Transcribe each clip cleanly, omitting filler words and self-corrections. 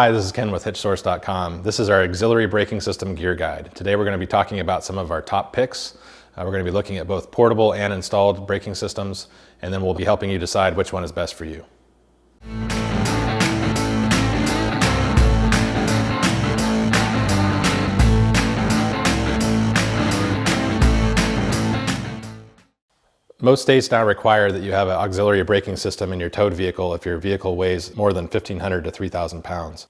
Hi, this is Ken with HitchSource.com. This is our auxiliary braking system gear guide. Today we're going to be talking about some of our top picks. We're going to be looking at both portable and installed braking systems, and then we'll be helping you decide which one is best for you. Most states now require that you have an auxiliary braking system in your towed vehicle if your vehicle weighs more than 1,500 to 3,000 pounds.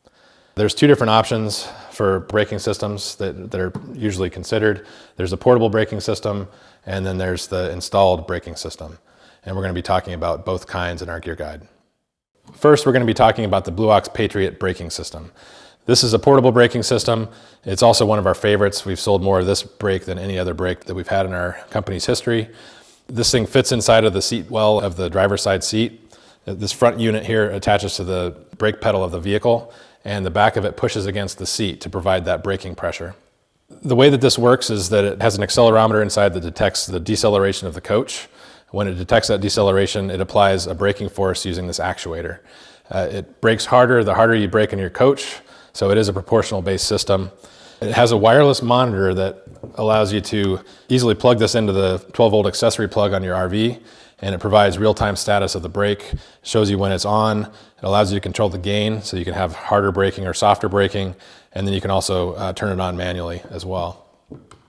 There's two different options for braking systems that are usually considered. There's a portable braking system, and then there's the installed braking system. And we're going to be talking about both kinds in our gear guide. First, we're going to be talking about the Ox Patriot braking system. This is a portable braking system. It's also one of our favorites. We've sold more of this brake than any other brake that we've had in our company's history. This thing fits inside of the seat well of the driver's side seat. This front unit here attaches to the brake pedal of the vehicle, and the back of it pushes against the seat to provide that braking pressure. The way that this works is that it has an accelerometer inside that detects the deceleration of the coach. When it detects that deceleration, it applies a braking force using this actuator. It brakes harder the harder you brake in your coach, so it is a proportional based system. It has a wireless monitor that allows you to easily plug this into the 12-volt accessory plug on your RV, and it provides real-time status of the brake, shows you when it's on. It allows you to control the gain, so you can have harder braking or softer braking, and then you can also turn it on manually as well.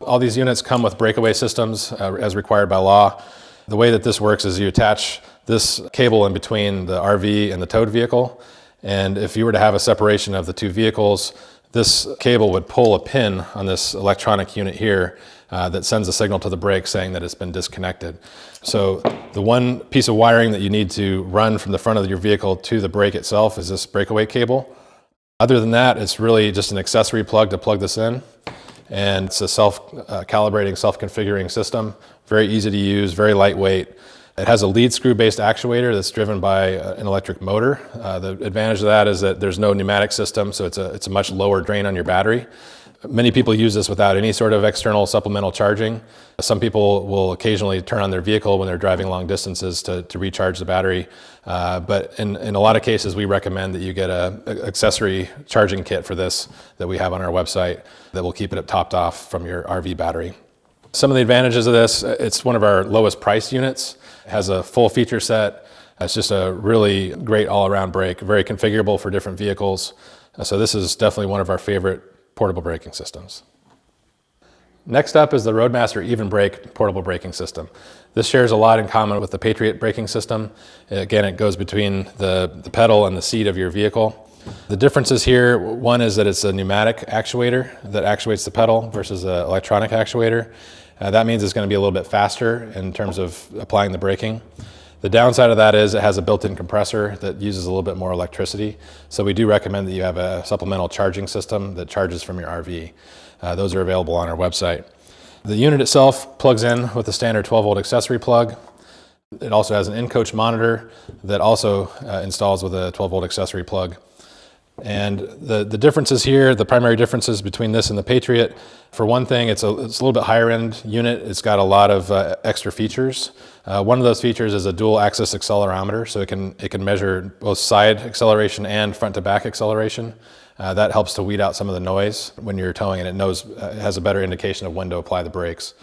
All these units come with breakaway systems as required by law. The way that this works is you attach this cable in between the RV and the towed vehicle, and if you were to have a separation of the two vehicles, this cable would pull a pin on this electronic unit here that sends a signal to the brake saying that it's been disconnected. So the one piece of wiring that you need to run from the front of your vehicle to the brake itself is this breakaway cable. Other than that, it's really just an accessory plug to plug this in. And it's a self-calibrating, self-configuring system. Very easy to use, very lightweight. It has a lead screw based actuator that's driven by an electric motor. The advantage of that is that there's no pneumatic system, so it's a much lower drain on your battery. Many people use this without any sort of external supplemental charging. Some people will occasionally turn on their vehicle when they're driving long distances to recharge the battery. But in a lot of cases, we recommend that you get an accessory charging kit for this that we have on our website that will keep it topped off from your RV battery. Some of the advantages of this, it's one of our lowest priced units. It has a full feature set. It's just a really great all-around brake, very configurable for different vehicles. So this is definitely one of our favorite portable braking systems. Next up is the Roadmaster Even Brake portable braking system. This shares a lot in common with the Patriot braking system. Again, it goes between the pedal and the seat of your vehicle. The differences here, one is that it's a pneumatic actuator that actuates the pedal versus an electronic actuator. That means it's going to be a little bit faster in terms of applying the braking. The downside of that is it has a built-in compressor that uses a little bit more electricity. So we do recommend that you have a supplemental charging system that charges from your RV. Those are available on our website. The unit itself plugs in with a standard 12-volt accessory plug. It also has an in-coach monitor that also installs with a 12-volt accessory plug. And the differences here, the primary differences between this and the Patriot, for one thing, it's a little bit higher end unit. It's got a lot of extra features. One of those features is a dual axis accelerometer, so it can measure both side acceleration and front to back acceleration. That helps to weed out some of the noise when you're towing, and it has a better indication of when to apply the brakes.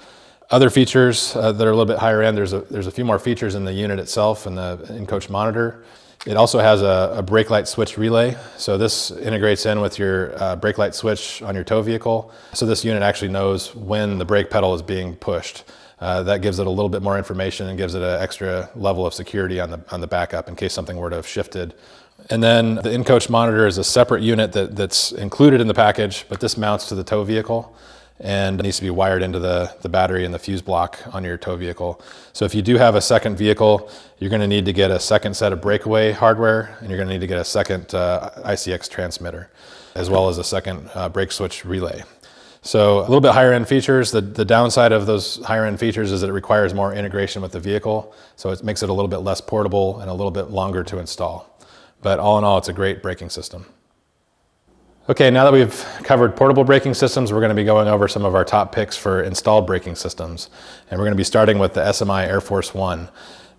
Other features that are a little bit higher end, there's a few more features in the unit itself and the in-coach monitor. It also has a brake light switch relay. So this integrates in with your brake light switch on your tow vehicle. So this unit actually knows when the brake pedal is being pushed. That gives it a little bit more information and gives it an extra level of security on the backup in case something were to have shifted. And then the in-coach monitor is a separate unit that's included in the package, but this mounts to the tow vehicle and needs to be wired into the battery and the fuse block on your tow vehicle. So if you do have a second vehicle, you're going to need to get a second set of breakaway hardware, and you're going to need to get a second ICX transmitter, as well as a second brake switch relay. So a little bit higher end features. The downside of those higher end features is that it requires more integration with the vehicle, so it makes it a little bit less portable and a little bit longer to install. But all in all, it's a great braking system. Okay, now that we've covered portable braking systems, we're going to be going over some of our top picks for installed braking systems. And we're going to be starting with the SMI Air Force One.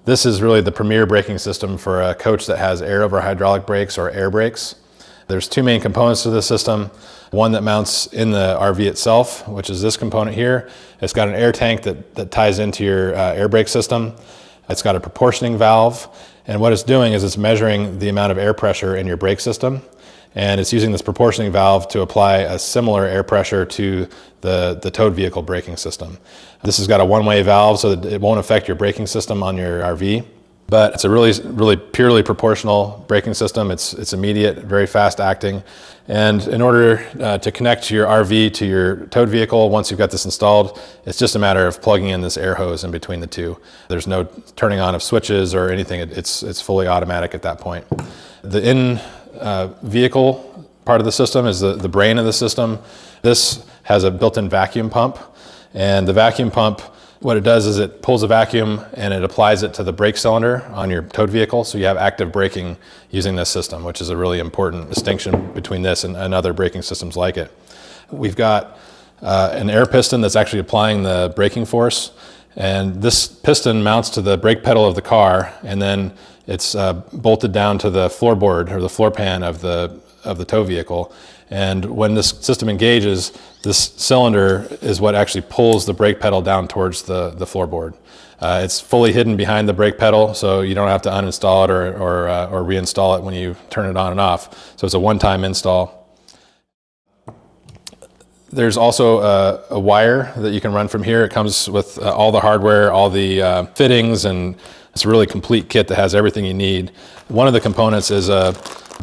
This is really the premier braking system for a coach that has air over hydraulic brakes or air brakes. There's two main components to this system. One that mounts in the RV itself, which is this component here. It's got an air tank that ties into your air brake system. It's got a proportioning valve, and what it's doing is it's measuring the amount of air pressure in your brake system, and it's using this proportioning valve to apply a similar air pressure to the towed vehicle braking system. This has got a one-way valve so that it won't affect your braking system on your RV. But it's a really purely proportional braking system. It's immediate, very fast acting. And in order to connect your RV to your towed vehicle, once you've got this installed, it's just a matter of plugging in this air hose in between the two. There's no turning on of switches or anything. It's fully automatic at that point. The vehicle part of the system is the brain of the system. This has a built-in vacuum pump, and the vacuum pump, what it does is it pulls a vacuum and it applies it to the brake cylinder on your towed vehicle, so you have active braking using this system, which is a really important distinction between this and other braking systems like it. We've got an air piston that's actually applying the braking force, and this piston mounts to the brake pedal of the car, and then it's bolted down to the floorboard or the floor pan of the tow vehicle. And when this system engages, this cylinder is what actually pulls the brake pedal down towards the floorboard. It's fully hidden behind the brake pedal, so you don't have to uninstall it or reinstall it when you turn it on and off. So it's a one-time install. There's also a wire that you can run from here. It comes with all the hardware, all the fittings, and it's a really complete kit that has everything you need. One of the components is a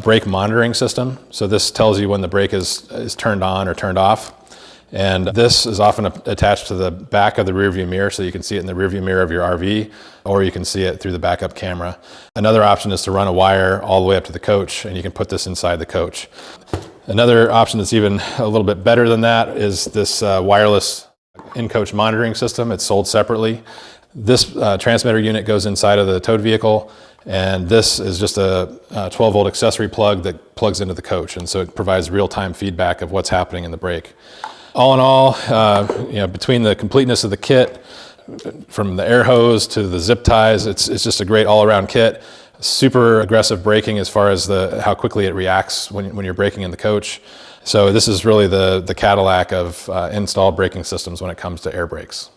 brake monitoring system. So this tells you when the brake is turned on or turned off. And this is often attached to the back of the rearview mirror, so you can see it in the rearview mirror of your RV, or you can see it through the backup camera. Another option is to run a wire all the way up to the coach, and you can put this inside the coach. Another option that's even a little bit better than that is this wireless in-coach monitoring system. It's sold separately. This transmitter unit goes inside of the towed vehicle, and this is just a 12-volt accessory plug that plugs into the coach, and so it provides real-time feedback of what's happening in the brake. All in all, between the completeness of the kit, from the air hose to the zip ties, it's just a great all-around kit. Super aggressive braking as far as how quickly it reacts when you're braking in the coach. So this is really the Cadillac of installed braking systems when it comes to air brakes.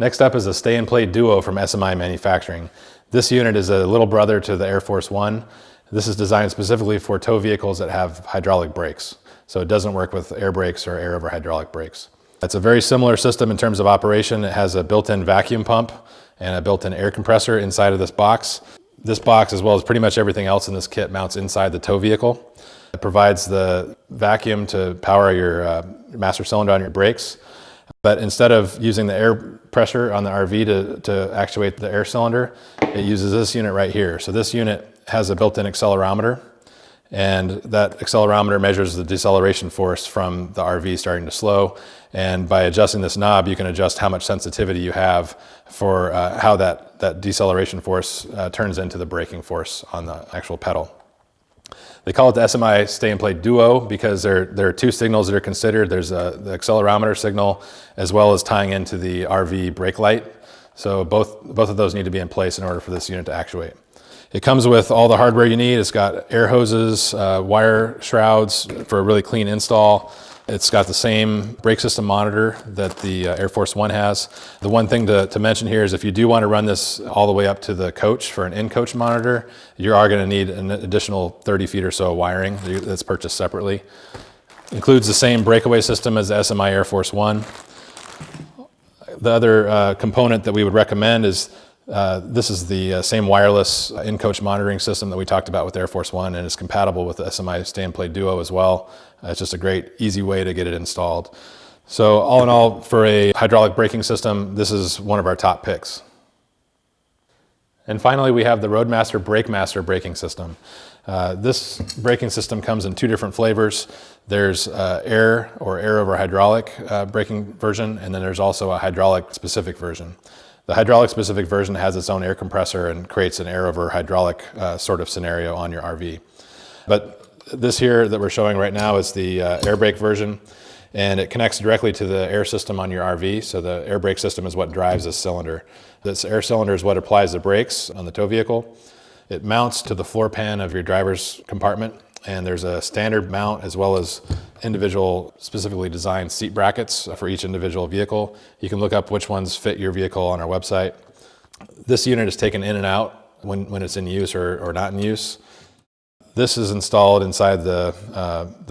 Next up is a Stay-In-Play Duo from SMI Manufacturing. This unit is a little brother to the Air Force One. This is designed specifically for tow vehicles that have hydraulic brakes. So it doesn't work with air brakes or air over hydraulic brakes. It's a very similar system in terms of operation. It has a built-in vacuum pump and a built-in air compressor inside of this box. This box, as well as pretty much everything else in this kit, mounts inside the tow vehicle. It provides the vacuum to power your master cylinder on your brakes. But instead of using the air pressure on the RV to actuate the air cylinder, it uses this unit right here. So this unit has a built-in accelerometer, and that accelerometer measures the deceleration force from the RV starting to slow. And by adjusting this knob, you can adjust how much sensitivity you have for how that deceleration force turns into the braking force on the actual pedal. They call it the SMI Stay-In-Play Duo because there are two signals that are considered. There's the accelerometer signal as well as tying into the RV brake light. So both of those need to be in place in order for this unit to actuate. It comes with all the hardware you need. It's got air hoses, wire shrouds for a really clean install. It's got the same brake system monitor that the Air Force One has. The one thing to mention here is if you do want to run this all the way up to the coach for an in-coach monitor, you are going to need an additional 30 feet or so of wiring that's purchased separately. Includes the same breakaway system as the SMI Air Force One. The other component that we would recommend is this is the same wireless in-coach monitoring system that we talked about with Air Force One, and it's compatible with the SMI Stay-In-Play Duo as well. It's just a great, easy way to get it installed. So all in all, for a hydraulic braking system, this is one of our top picks. And finally, we have the Roadmaster BrakeMaster braking system. This braking system comes in two different flavors. There's air or air over hydraulic braking version, and then there's also a hydraulic specific version. The hydraulic specific version has its own air compressor and creates an air over hydraulic sort of scenario on your RV. But this here that we're showing right now is the air brake version, and it connects directly to the air system on your RV. So the air brake system is what drives this cylinder. This air cylinder is what applies the brakes on the tow vehicle. It mounts to the floor pan of your driver's compartment, and there's a standard mount as well as individual specifically designed seat brackets for each individual vehicle. You can look up which ones fit your vehicle on our website. This unit is taken in and out when it's in use or not in use. This is installed inside the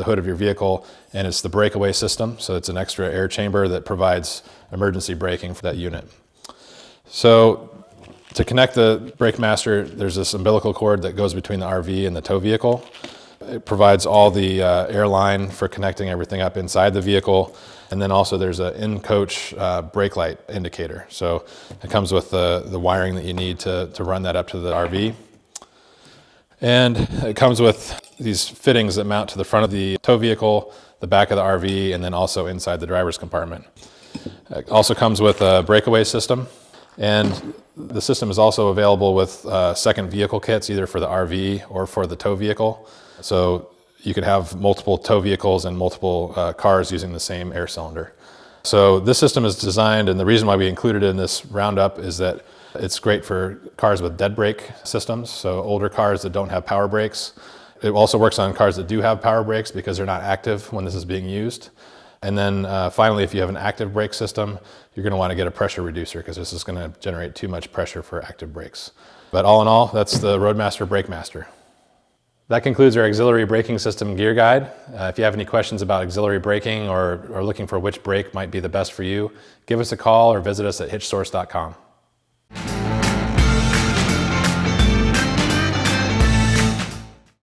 hood of your vehicle, and it's the breakaway system. So it's an extra air chamber that provides emergency braking for that unit. So to connect the Roadmaster, there's this umbilical cord that goes between the RV and the tow vehicle. It provides all the air line for connecting everything up inside the vehicle. And then also there's an in-coach brake light indicator. So it comes with the wiring that you need to run that up to the RV. And it comes with these fittings that mount to the front of the tow vehicle, the back of the RV, and then also inside the driver's compartment. It also comes with a breakaway system. And the system is also available with second vehicle kits, either for the RV or for the tow vehicle. So you could have multiple tow vehicles and multiple cars using the same air cylinder. So this system is designed, and the reason why we included it in this roundup is that it's great for cars with dead brake systems, so older cars that don't have power brakes. It also works on cars that do have power brakes because they're not active when this is being used. And then finally, if you have an active brake system, you're going to want to get a pressure reducer because this is going to generate too much pressure for active brakes. But all in all, that's the Roadmaster Brakemaster. That concludes our auxiliary braking system gear guide. If you have any questions about auxiliary braking or looking for which brake might be the best for you, give us a call or visit us at HitchSource.com.